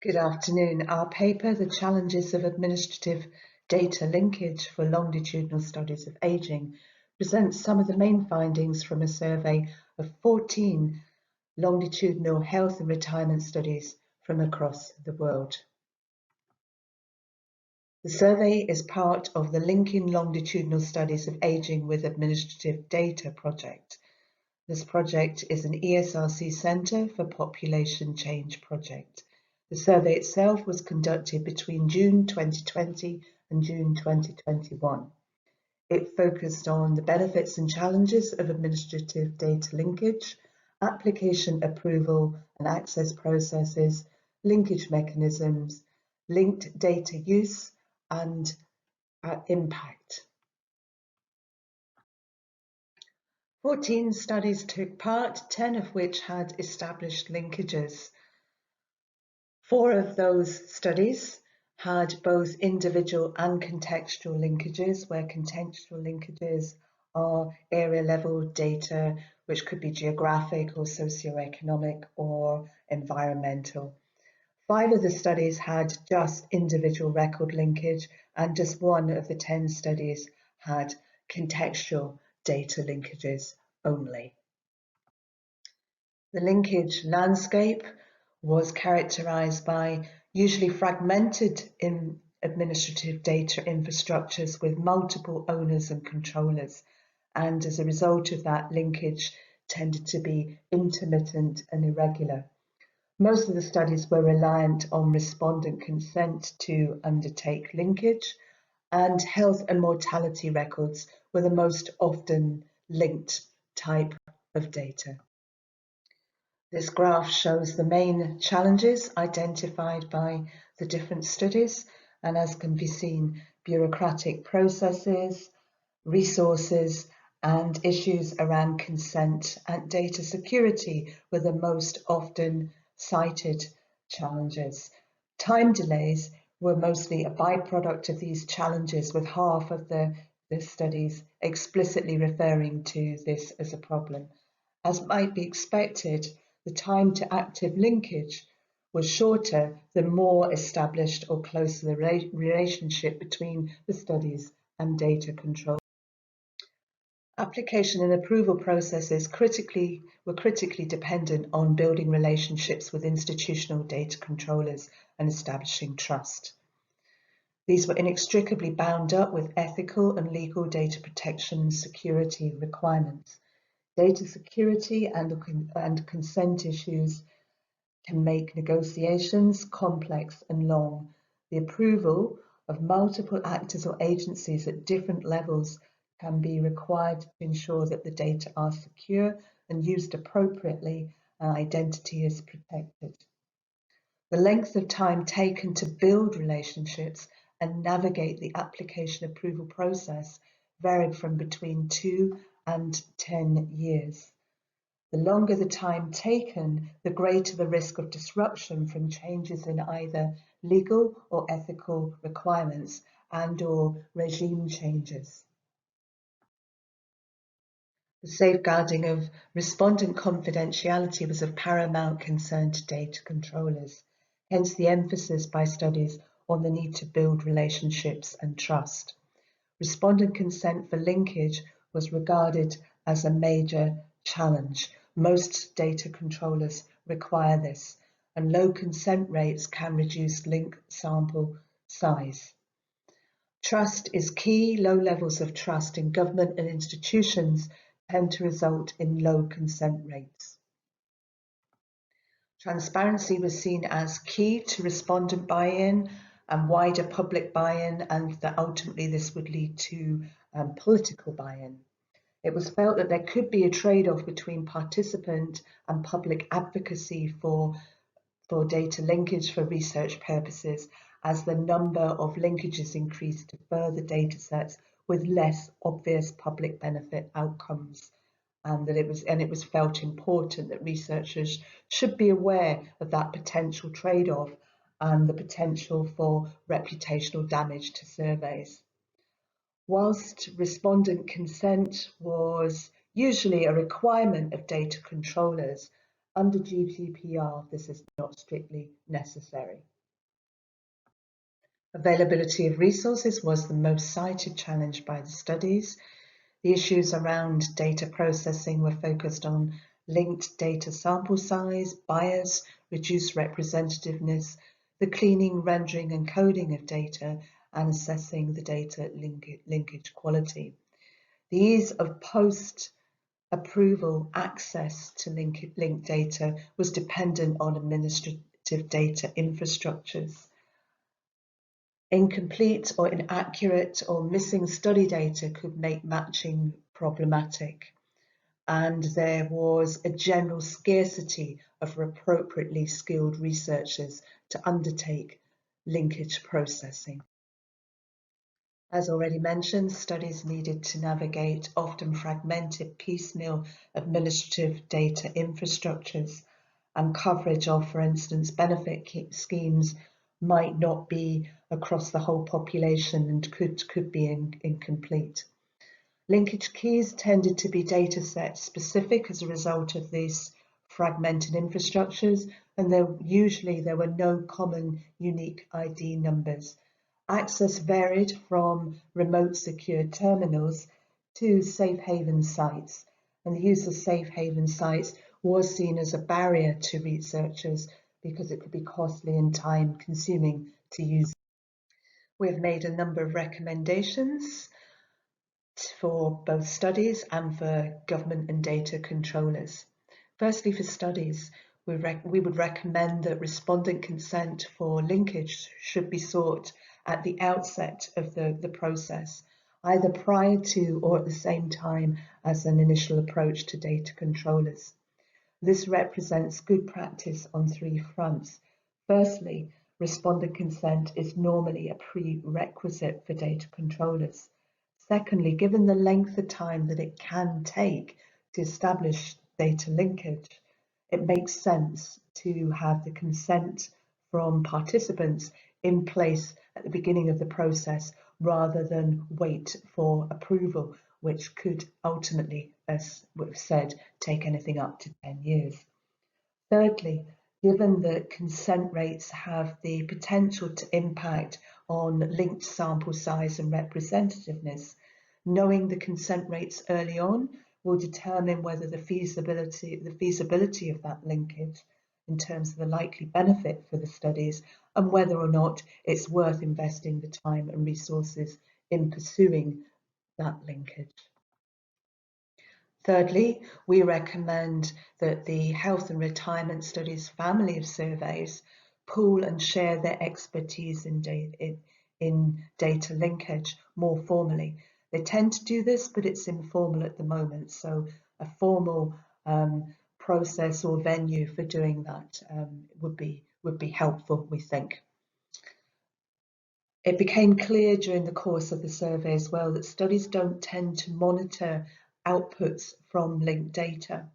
Good afternoon. Our paper, The Challenges of Administrative Data Linkage for Longitudinal Studies of Ageing, presents some of the main findings from a survey of 14 longitudinal health and retirement studies from across the world. The survey is part of the Linking Longitudinal Studies of Ageing with Administrative Data project. This project is an ESRC Centre for Population Change project. The survey itself was conducted between June 2020 and June 2021. It focused on the benefits and challenges of administrative data linkage, application approval and access processes, linkage mechanisms, linked data use, and impact. 14 studies took part, 10 of which had established linkages. 4 of those studies had both individual and contextual linkages, where contextual linkages are area level data, which could be geographic or socioeconomic or environmental. 5 of the studies had just individual record linkage, and just 1 of the 10 studies had contextual data linkages only. The linkage landscape was characterized by usually fragmented in administrative data infrastructures with multiple owners and controllers, and as a result of that, linkage tended to be intermittent and irregular. Most of the studies were reliant on respondent consent to undertake linkage, and health and mortality records were the most often linked type of data. This graph shows the main challenges identified by the different studies, and as can be seen, bureaucratic processes, resources, and issues around consent and data security were the most often cited challenges. Time delays were mostly a byproduct of these challenges, with half of the studies explicitly referring to this as a problem. As might be expected, the time to active linkage was shorter the more established or closer the relationship between the studies and data control. Application and approval processes were critically dependent on building relationships with institutional data controllers and establishing trust. These were inextricably bound up with ethical and legal data protection and security requirements. Data security and consent issues can make negotiations complex and long. The approval of multiple actors or agencies at different levels can be required to ensure that the data are secure and used appropriately and identity is protected. The length of time taken to build relationships and navigate the application approval process varied from between 2 and 10 years. The longer the time taken, the greater the risk of disruption from changes in either legal or ethical requirements and/or regime changes. The safeguarding of respondent confidentiality was of paramount concern to data controllers, hence the emphasis by studies on the need to build relationships and trust. Respondent consent for linkage was regarded as a major challenge. Most data controllers require this, and low consent rates can reduce link sample size. Trust is key. Low levels of trust in government and institutions tend to result in low consent rates. Transparency was seen as key to respondent buy-in and wider public buy-in, and that ultimately this would lead to political buy-in. It was felt that there could be a trade-off between participant and public advocacy for data linkage for research purposes, as the number of linkages increased to further data sets with less obvious public benefit outcomes, and that it was felt important that researchers should be aware of that potential trade-off and the potential for reputational damage to surveys. Whilst respondent consent was usually a requirement of data controllers, under GDPR this is not strictly necessary. Availability of resources was the most cited challenge by the studies. The issues around data processing were focused on linked data sample size, bias, reduced representativeness, the cleaning, rendering and coding of data, and assessing the data linkage quality. The ease of post-approval access to linked data was dependent on administrative data infrastructures. Incomplete or inaccurate or missing study data could make matching problematic, and there was a general scarcity of appropriately skilled researchers to undertake linkage processing. As already mentioned, studies needed to navigate often fragmented, piecemeal administrative data infrastructures, and coverage of, for instance, benefit schemes might not be across the whole population and could be incomplete. Linkage keys tended to be data set specific as a result of these fragmented infrastructures, and there were no common unique ID numbers. Access varied from remote secured terminals to safe haven sites, and the use of safe haven sites was seen as a barrier to researchers because it could be costly and time consuming to use. We have made a number of recommendations for both studies and for government and data controllers. Firstly, for studies, we would recommend that respondent consent for linkage should be sought at the outset of the process, either prior to or at the same time as an initial approach to data controllers. This represents good practice on three fronts. Firstly, respondent consent is normally a prerequisite for data controllers. Secondly, given the length of time that it can take to establish data linkage, it makes sense to have the consent from participants in place at the beginning of the process rather than wait for approval, which could ultimately, as we've said, take anything up to 10 years. Thirdly, given that consent rates have the potential to impact on linked sample size and representativeness, knowing the consent rates early on will determine whether the feasibility of that linkage in terms of the likely benefit for the studies and whether or not it's worth investing the time and resources in pursuing that linkage. Thirdly, we recommend that the Health and Retirement Studies family of surveys pool and share their expertise in data linkage more formally. They tend to do this, but it's informal at the moment, so a formal process or venue for doing that would be helpful, we think. It became clear during the course of the survey as well that studies don't tend to monitor outputs from linked data,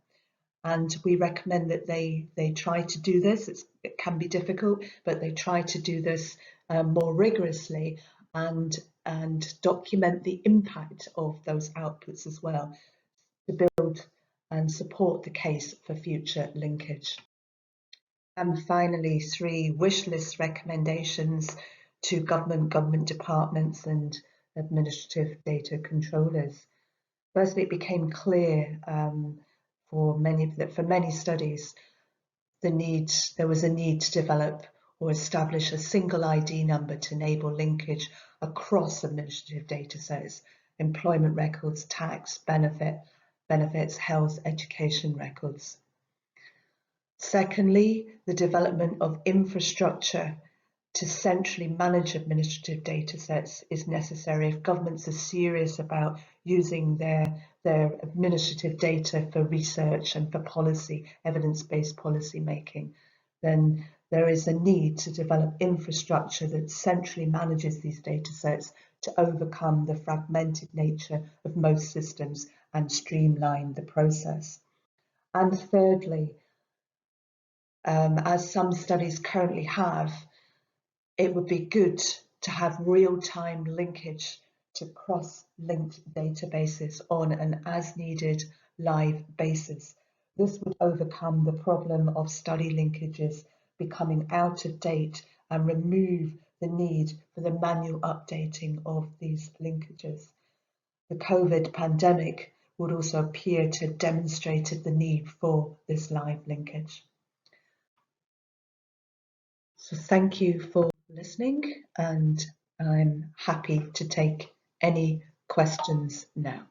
and we recommend that they try to do this. It can be difficult, but they try to do this more rigorously and document the impact of those outputs as well to build and support the case for future linkage. And finally, 3 wish list recommendations to government departments and administrative data controllers. Firstly, it became clear for many studies there was a need to develop or establish a single ID number to enable linkage across administrative data sets, employment records, tax, benefits, health, education records. Secondly, the development of infrastructure to centrally manage administrative data sets is necessary if governments are serious about using their administrative data for research and for policy, evidence-based policy making. Then there is a need to develop infrastructure that centrally manages these data sets to overcome the fragmented nature of most systems and streamline the process. And thirdly, as some studies currently have, it would be good to have real-time linkage to cross-linked databases on an as-needed live basis. This would overcome the problem of study linkages becoming out of date and remove the need for the manual updating of these linkages. The COVID pandemic would also appear to have demonstrated the need for this live linkage. So thank you for listening, and I'm happy to take any questions now.